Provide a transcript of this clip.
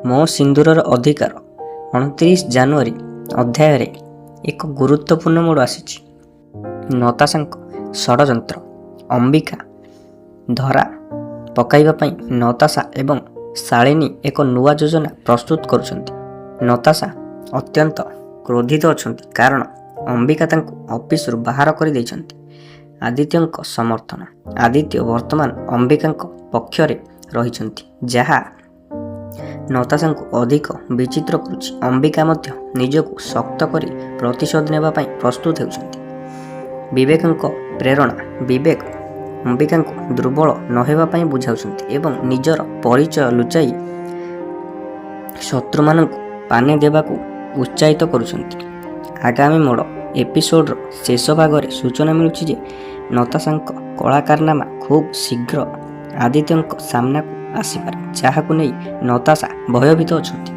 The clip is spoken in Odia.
ମୋ ସିନ୍ଦୁରର ଅଧିକାର 29 ଜାନୁଆରୀ ଅଧ୍ୟାୟରେ ଏକ ଗୁରୁତ୍ୱପୂର୍ଣ୍ଣ ମୋଡ଼ ଆସିଛି। ନତାଶାଙ୍କ ଷଡ଼ଯନ୍ତ୍ର। ଅମ୍ବିକା ଧରା ପକାଇବା ପାଇଁ ନତାଶା ଏବଂ ଶାଳିନୀ ଏକ ନୂଆ ଯୋଜନା ପ୍ରସ୍ତୁତ କରୁଛନ୍ତି। ନତାଶା ଅତ୍ୟନ୍ତ କ୍ରୋଧିତ ଅଛନ୍ତି କାରଣ ଅମ୍ବିକା ତାଙ୍କୁ ଅଫିସରୁ ବାହାର କରିଦେଇଛନ୍ତି। ଆଦିତ୍ୟଙ୍କ ସମର୍ଥନ। ଆଦିତ୍ୟ ବର୍ତ୍ତମାନ ଅମ୍ବିକାଙ୍କ ପକ୍ଷରେ ରହିଛନ୍ତି, ଯାହା ନତାଶାଙ୍କୁ ଅଧିକ ବିଚିତ୍ର କରୁଛି। ଅମ୍ବିକା ମଧ୍ୟ ନିଜକୁ ଶକ୍ତ କରି ପ୍ରତିଶୋଧ ନେବା ପାଇଁ ପ୍ରସ୍ତୁତ ହେଉଛନ୍ତି। ବିବେକଙ୍କ ପ୍ରେରଣା। ବିବେକ ଅମ୍ବିକାଙ୍କୁ ଦୁର୍ବଳ ନ ହେବା ପାଇଁ ବୁଝାଉଛନ୍ତି ଏବଂ ନିଜର ପରିଚୟ ଲୁଚାଇ ଶତ୍ରୁମାନଙ୍କୁ ପାନେ ଦେବାକୁ ଉତ୍ସାହିତ କରୁଛନ୍ତି। ଆଗାମୀ ମୋଡ଼। ଏପିସୋଡର ଶେଷ ଭାଗରେ ସୂଚନା ମିଳୁଛି ଯେ ନତାଶାଙ୍କ କଳା କାରନାମା ଖୁବ୍ ଶୀଘ୍ର ଆଦିତ୍ୟଙ୍କ ସାମ୍ନାକୁ ଆସିପାରେ, ଯାହାକୁ ନେଇ ନତାଶା ଭୟଭୀତ ଅଛନ୍ତି।